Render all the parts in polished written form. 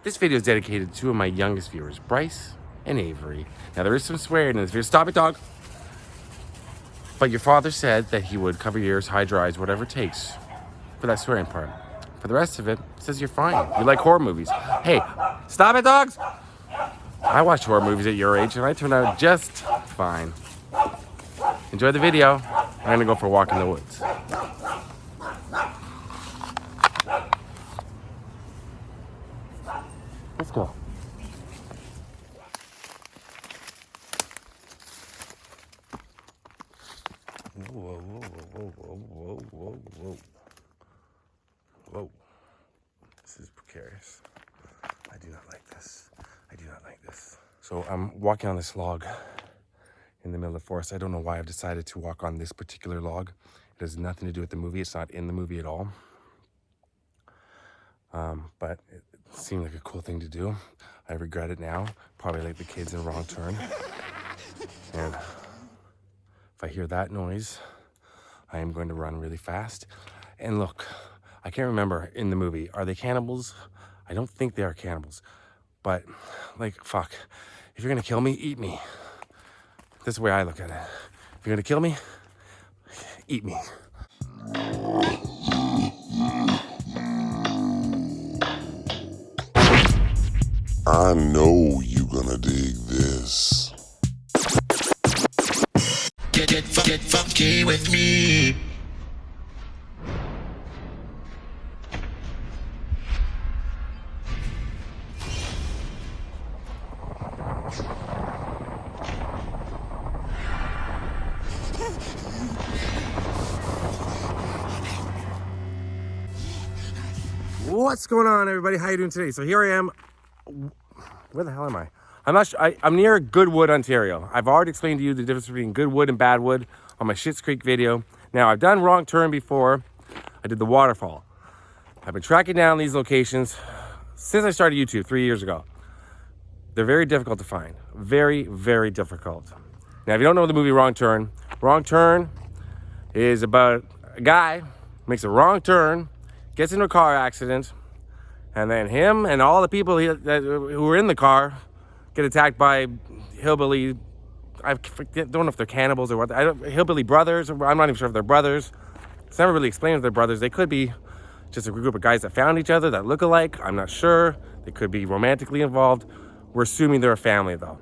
This video is dedicated to two of my youngest viewers, Bryce and Avery. Now, there is some swearing in this video. Stop it, dog. But your father said that he would cover your ears, hide your eyes, whatever it takes for that swearing part. For the rest of it, it says you're fine. You like horror movies. Hey, stop it, dogs. I watched horror movies at your age, and I turned out just fine. Enjoy the video. I'm gonna go for a walk in the woods. Let's go. Whoa, whoa, whoa, whoa, whoa, whoa, whoa. Whoa. This is precarious. I do not like this. I do not like this. So I'm walking on this log in the middle of the forest. I don't know why I've decided to walk on this particular log. It has nothing to do with the movie. It's not in the movie at all. But it seemed like a cool thing to do. I regret it now. Probably like the kids in Wrong Turn. And if I hear that noise, I am going to run really fast. And look, I can't remember in the movie, are they cannibals? I don't think they are cannibals. But, like, fuck. If you're gonna kill me, eat me. That's the way I look at it. If you're gonna kill me, eat me. I know you gonna dig this. Get funky with me. What's going on, everybody? How you doing today? So here I am. Where the hell am I? I'm not sure. I'm near Goodwood, Ontario. I've already explained to you the difference between good wood and bad wood on my Schitt's Creek video. Now, I've done Wrong Turn before. I did the waterfall. I've been tracking down these locations since I started YouTube 3 years ago. They're very difficult to find. Very, very difficult. Now, if you don't know the movie Wrong Turn is about a guy makes a wrong turn, gets into a car accident, and then him and all the people who were in the car get attacked by hillbilly, don't know if they're cannibals or what, hillbilly brothers. I'm not even sure if they're brothers. It's never really explained if they're brothers. They could be just a group of guys that found each other that look alike. I'm not sure. They could be romantically involved. We're assuming they're a family though.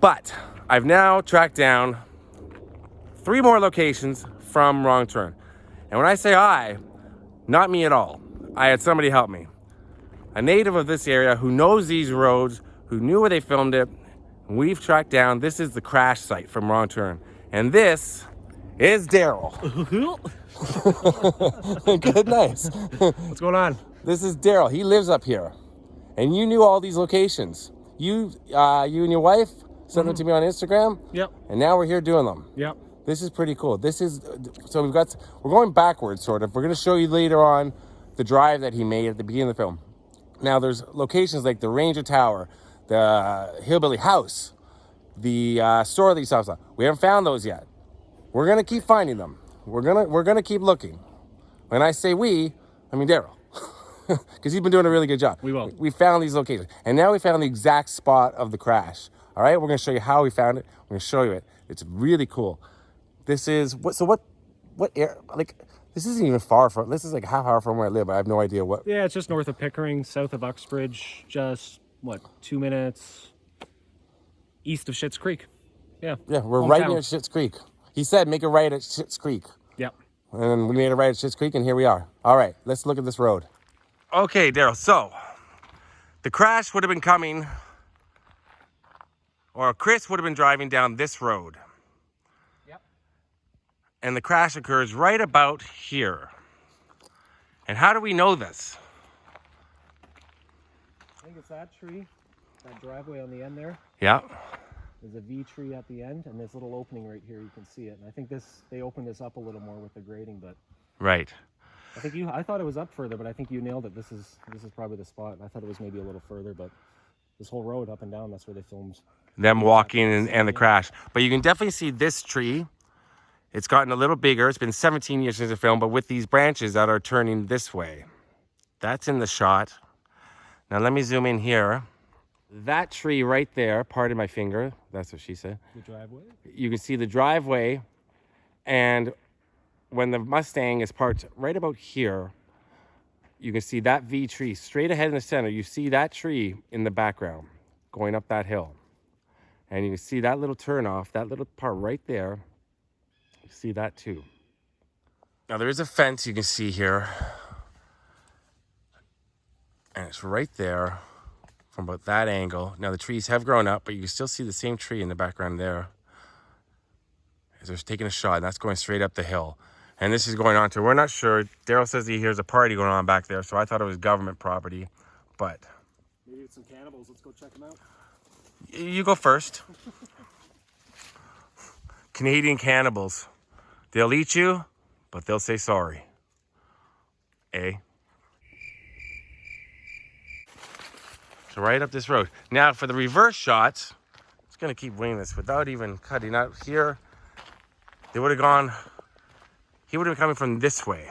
But I've now tracked down 3 more locations from Wrong Turn. And when I say I, not me at all. I had somebody help me. A native of this area who knows these roads, who knew where they filmed it. We've tracked down, this is the crash site from Wrong Turn. And this is Daryl. Good, nice. What's going on? This is Daryl, he lives up here. And you knew all these locations. You and your wife sent them to me on Instagram. Yep. And now we're here doing them. Yep. This is pretty cool. So we're going backwards sort of. We're gonna show you later on the drive that he made at the beginning of the film. Now there's locations like the Ranger Tower, the Hillbilly House, the store that he saw. We haven't found those yet. We're gonna keep finding them. We're gonna keep looking. When I say we, I mean Daryl, because he's been doing a really good job. We will. We found these locations, and now we found the exact spot of the crash. All right, we're gonna show you how we found it. We're gonna show you it. It's really cool. This is what air, like, this isn't even far from, this is like half hour from where I live. I have no idea what. Yeah, it's just north of Pickering, south of Uxbridge, just, 2 minutes east of Schitt's Creek. Yeah. Yeah, we're hometown. right near Schitt's Creek. He said, make a right at Schitt's Creek. Yep. And we made a right at Schitt's Creek, and here we are. All right, let's look at this road. Okay, Daryl, so the crash would have been coming, or Chris would have been driving down this road. And the crash occurs right about here. And how do we know this? I think it's that tree, that driveway on the end there. Yeah. There's a V tree at the end, and this little opening right here, you can see it. And I think they opened this up a little more with the grading, but. Right. I thought it was up further, but I think you nailed it. This is probably the spot. I thought it was maybe a little further, but this whole road up and down, that's where they filmed. Them walking and the crash. But you can definitely see this tree. It's gotten a little bigger. It's been 17 years since the film, but with these branches that are turning this way. That's in the shot. Now let me zoom in here. That tree right there, pardon my finger, that's what she said. The driveway? You can see the driveway, and when the Mustang is parked right about here, you can see that V tree straight ahead in the center. You see that tree in the background going up that hill. And you can see that little turnoff, that little part right there. You see that too. Now there is a fence you can see here. And it's right there from about that angle. Now the trees have grown up, but you can still see the same tree in the background there. As they're taking a shot, and that's going straight up the hill. And this is going on to, we're not sure. Daryl says he hears a party going on back there, so I thought it was government property, but. Maybe it's some cannibals. Let's go check them out. You go first. Canadian cannibals. They'll eat you, but they'll say sorry. Eh? So right up this road. Now for the reverse shots, it's gonna keep winging this without even cutting out here. They would have gone, he would have been coming from this way.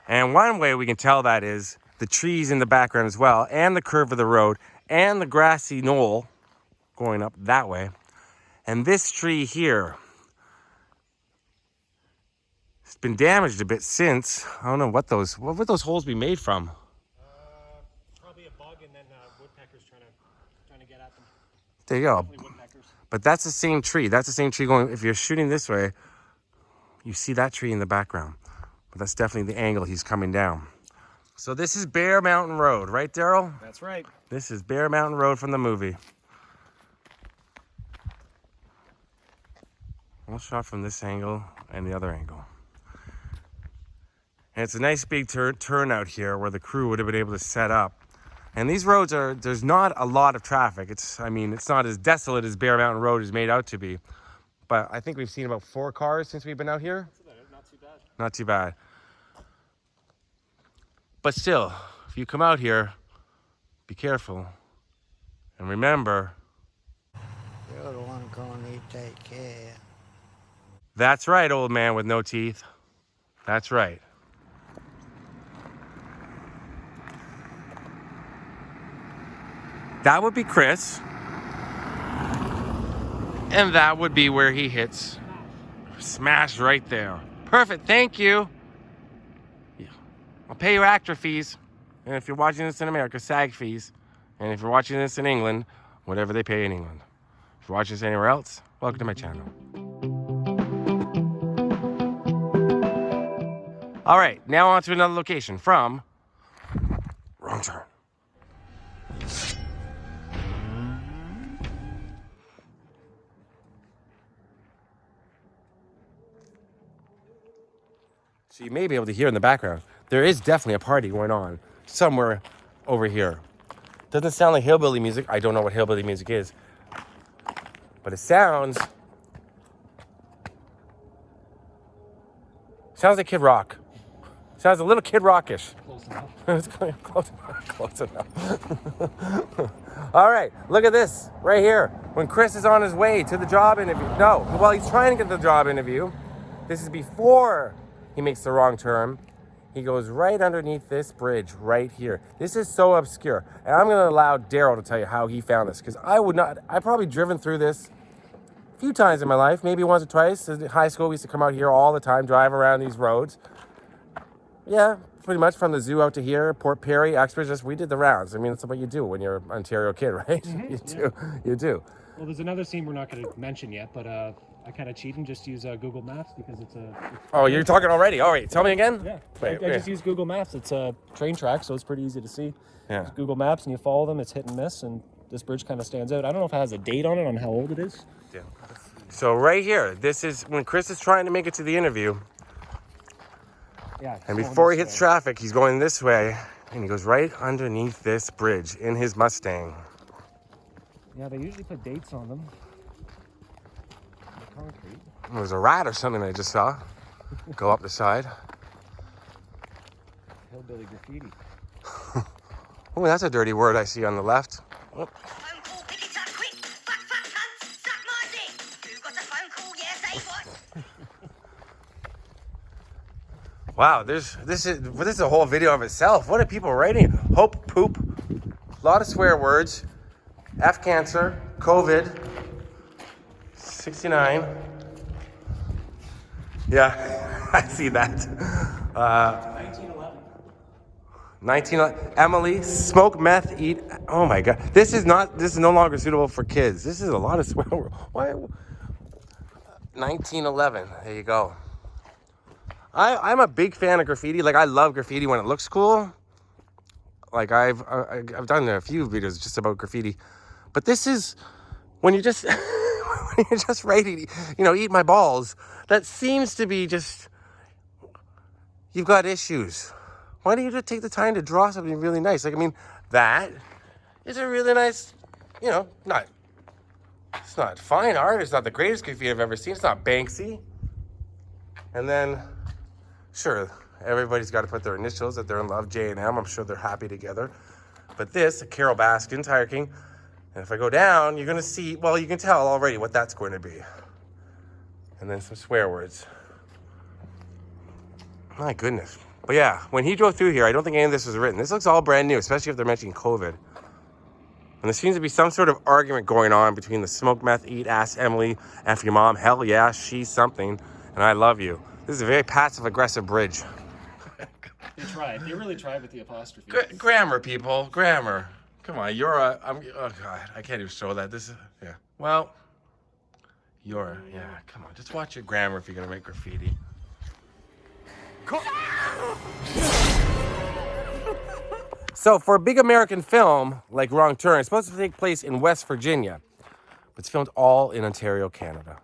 And one way we can tell that is the trees in the background as well, and the curve of the road, and the grassy knoll going up that way. And this tree here, it's been damaged a bit since. I don't know what would those holes be made from? Probably a bug, and then woodpeckers trying to get at them. There you go. Definitely woodpeckers. But that's the same tree. That's the same tree going, if you're shooting this way, you see that tree in the background. But that's definitely the angle he's coming down. So this is Bear Mountain Road, right, Daryl? That's right. This is Bear Mountain Road from the movie. One shot from this angle and the other angle. And it's a nice big turnout here where the crew would have been able to set up. And these roads there's not a lot of traffic. It's not as desolate as Bear Mountain Road is made out to be. But I think we've seen about 4 cars since we've been out here. That's about it. Not too bad. Not too bad. But still, if you come out here, be careful. And remember, You're the one gonna need to take care. that's right, old man with no teeth. That's right. That would be Chris. And that would be where he hits. Smash right there. Perfect, thank you. Yeah. I'll pay your actor fees. And if you're watching this in America, SAG fees. And if you're watching this in England, whatever they pay in England. If you're watching this anywhere else, welcome to my channel. All right, now on to another location from Wrong Turn. So you may be able to hear in the background, there is definitely a party going on somewhere over here. Doesn't sound like hillbilly music. I don't know what hillbilly music is. But it sounds like Kid Rock. Sounds a little Kid Rockish. Close enough. It's close enough. All right, look at this right here. When Chris is on his way to the job interview. No, well, he's trying to get the job interview. This is before he makes the wrong turn. He goes right underneath this bridge right here. This is so obscure. And I'm gonna allow Daryl to tell you how he found this, because I've probably driven through this a few times in my life, maybe once or twice. In high school, we used to come out here all the time, drive around these roads. Yeah, pretty much from the zoo out to here, Port Perry, Uxbridge, we did the rounds. I mean, that's what you do when you're an Ontario kid, right? Mm-hmm, You do. Well, there's another scene we're not going to mention yet, but I kind of cheat and just use Google Maps because it's Oh, you're talking already? All right, tell me again. Yeah, Wait, I just use Google Maps. It's a train track, so it's pretty easy to see. Yeah. Just Google Maps and you follow them. It's hit and miss, and this bridge kind of stands out. I don't know if it has a date on it on how old it is. Yeah. So right here, this is when Chris is trying to make it to the interview. Yeah. And before he hits traffic, he's going this way, and he goes right underneath this bridge in his Mustang. Yeah, they usually put dates on them. The concrete. It was a rat or something I just saw go up the side. Hillbilly graffiti. Oh, that's a dirty word I see on the left. Oh. Phone call, pick it up quick. Fuck, cunt, suck my dick. Who got a phone call? Yeah, say what? Wow, this is a whole video of itself. What are people writing? Hope poop A lot of swear words. F cancer, COVID, 69. Yeah, I see that. 1911. Emily, smoke meth, eat. Oh my God. This is no longer suitable for kids. This is a lot of swear words. Why? 1911. There you go. I'm a big fan of graffiti. Like, I love graffiti when it looks cool. Like, I've done a few videos just about graffiti. But this is when you're just when you're just ready to, eat my balls. That seems to be just, you've got issues. Why don't you just take the time to draw something really nice? Like, I mean, that is a really nice, it's not fine art. It's not the greatest graffiti I've ever seen. It's not Banksy. And then, sure, everybody's got to put their initials that they're in love, J and M. I'm sure they're happy together. But this, Carol Baskin, Tire King. And if I go down, you're going to see, well, you can tell already what that's going to be. And then some swear words. My goodness. But yeah, when he drove through here, I don't think any of this was written. This looks all brand new, especially if they're mentioning COVID. And there seems to be some sort of argument going on between the smoke meth, eat ass Emily, F your mom, hell yeah, she's something, and I love you. This is a very passive-aggressive bridge. They tried. They really tried with the apostrophe. Grammar, people. Grammar. Come on, oh God, I can't even show that. This is, yeah. Well, come on. Just watch your grammar if you're going to make graffiti. So for a big American film like Wrong Turn, it's supposed to take place in West Virginia. But it's filmed all in Ontario, Canada,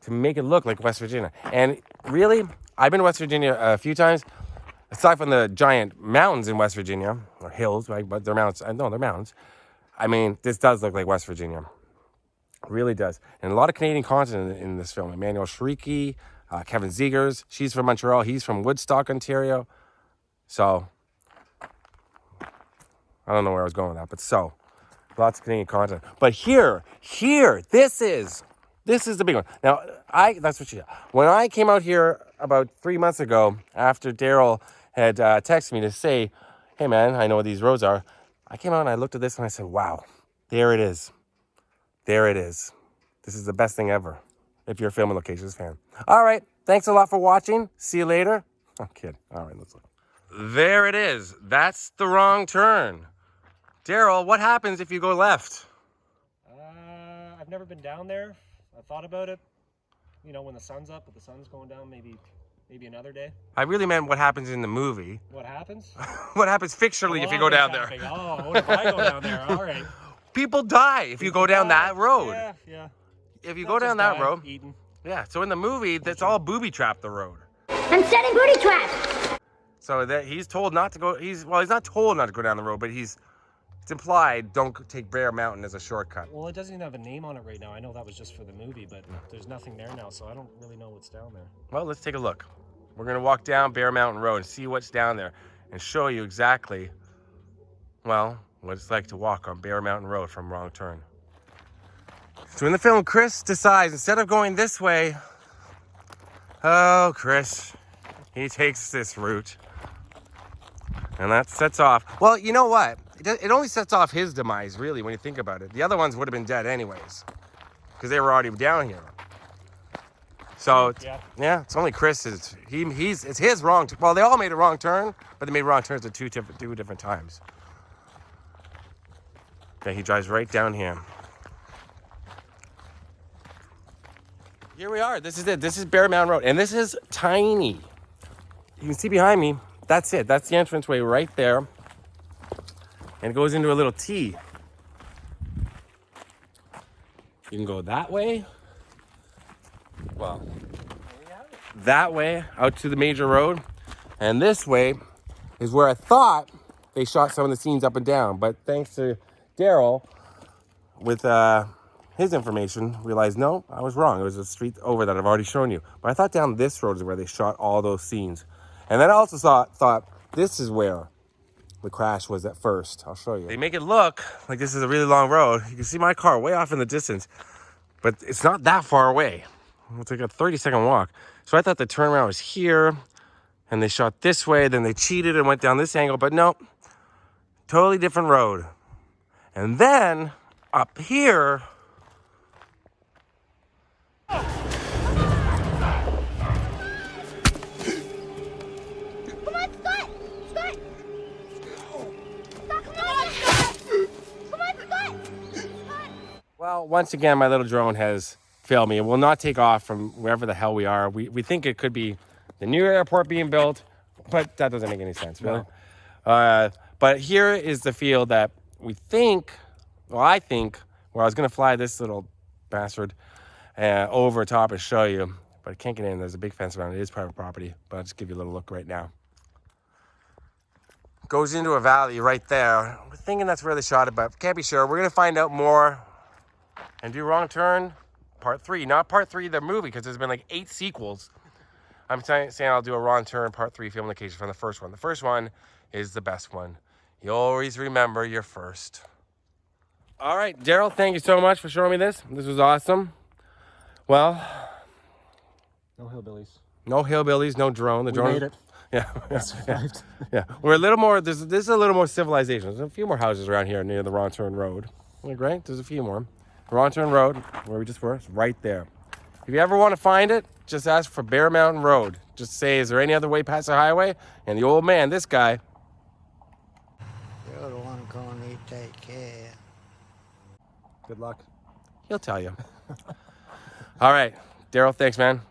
to make it look like West Virginia. And really, I've been to West Virginia a few times. Aside from the giant mountains in West Virginia, or hills, right? But they're mountains. No, they're mountains. I mean, this does look like West Virginia. It really does. And a lot of Canadian content in this film. Emmanuelle Chriqui, Kevin Zegers. She's from Montreal. He's from Woodstock, Ontario. So, I don't know where I was going with that, but lots of Canadian content. But here, this is the big one. Now, that's what she said. When I came out here about 3 months ago, after Daryl had texted me to say, hey man, I know what these roads are. I came out and I looked at this and I said, wow, there it is. There it is. This is the best thing ever, if you're a Film and Locations fan. All right, thanks a lot for watching. See you later. I'm kidding. All right, let's look. There it is. That's the wrong turn. Daryl, what happens if you go left? I've never been down there. I thought about it, when the sun's up, but the sun's going down maybe another day. I really meant what happens in the movie. What happens? What happens fictionally if you go down there? Oh, what if I go down there? All right. People die if you go down that road. Yeah. If you go down that road. Eaten. Yeah, so in the movie, that's all booby-trapped the road. I'm setting booty traps. So that he's told not to go, he's not told not to go down the road, but it's implied don't take Bear Mountain as a shortcut. Well, it doesn't even have a name on it right now. I know that was just for the movie, but there's nothing there now, so I don't really know what's down there. Well, let's take a look. We're going to walk down Bear Mountain Road and see what's down there and show you exactly, what it's like to walk on Bear Mountain Road from Wrong Turn. So in the film, Chris decides, instead of going this way, Chris, he takes this route. And that sets off, well, you know what? It only sets off his demise, really, when you think about it. The other ones would have been dead anyways, because they were already down here. So, yeah, it's only Chris. It's his wrong. Well, they all made a wrong turn, but they made wrong turns at two different times. Okay, he drives right down here. Here we are. This is it. This is Bear Mountain Road, and this is tiny. You can see behind me. That's it. That's the entranceway right there. And it goes into a little T. You can go that way. Well, that way out to the major road. And this way is where I thought they shot some of the scenes up and down. But thanks to Daryl, with his information, realized, no, I was wrong. It was a street over that I've already shown you. But I thought down this road is where they shot all those scenes. And then I also thought this is where the crash was at first. I'll show you. They make it look like this is a really long road. You can see my car way off in the distance, but it's not that far away. It's like a 30-second walk. So I thought the turnaround was here, and they shot this way, then they cheated and went down this angle, but nope. Totally different road. And then up here, Come on, Scott! Scott! Scott, come on! Come on, Scott! Scott! well, once again, my little drone has failed me. It will not take off from wherever the hell we are. We think it could be the new airport being built, but that doesn't make any sense, really. But here is the field that we think, well, I think, where I was going to fly this little bastard over top and show you, but I can't get in. There's a big fence around it. It is private property, but I'll just give you a little look right now. Goes into a valley right there. We're thinking that's where they shot it, but can't be sure. We're going to find out more and do Wrong Turn Part 3. Not Part 3 of the movie, because there's been like 8 sequels. I'm saying I'll do a Wrong Turn Part 3 film location from the first one. The first one is the best one. You always remember your first. All right, Daryl, thank you so much for showing me this. This was awesome. Well, No hillbillies. no hillbillies, no drone. The We drone made it. Yeah, I survived. yeah. We're a little more. This is a little more civilization. There's a few more houses around here near the Wrong Turn Road. Like, right? There's a few more. The Wrong Turn Road, where we just were, it's right there. If you ever want to find it, just ask for Bear Mountain Road. Just say, is there any other way past the highway? And the old man, this guy, You're the one going to take care. Good luck. he'll tell you. All right, Daryl, thanks, man.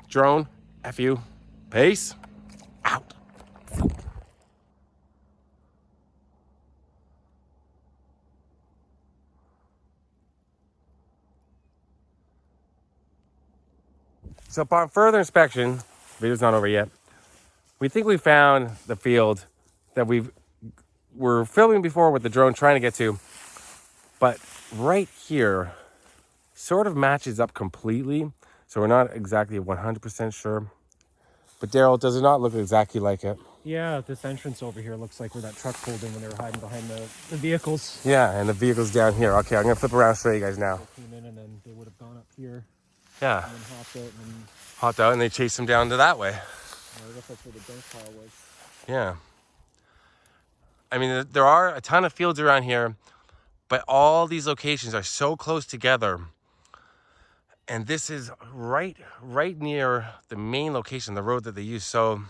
Drone, F you. Peace. Out. So upon further inspection, video's not over yet, we think we found the field that were filming before with the drone trying to get to. But right here sort of matches up completely. So we're not exactly 100% sure. But Daryl, does it not look exactly like it? Yeah, this entrance over here looks like where that truck pulled in when they were hiding behind the vehicles. Yeah, and the vehicle's down here. Okay, I'm gonna flip around and show you guys now. They came in and then they would have gone up here Yeah, and then hopped out and then hopped out and they chased him down to that way. I guess that's where the junk pile was. Yeah. I mean, there are a ton of fields around here, but all these locations are so close together. And this is right near the main location, the road that they use. So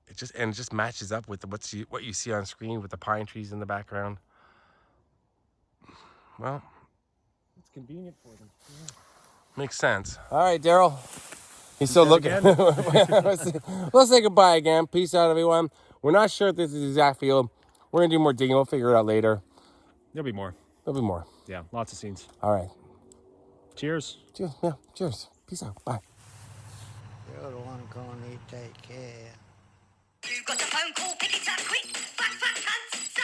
it just matches up with what you see on screen with the pine trees in the background. Well, It's convenient for them. Yeah. makes sense. All right, Daryl. He's still looking. Let's say goodbye again. Peace out, everyone. We're not sure if this is the exact field. We're going to do more digging. We'll figure it out later. There'll be more. There'll be more. Yeah, lots of scenes. All right. Cheers. Cheers. Yeah, cheers. Peace out. Bye. You're the one going to take care. You got a phone call, pick it up quick. Fuck, fuck, cunt.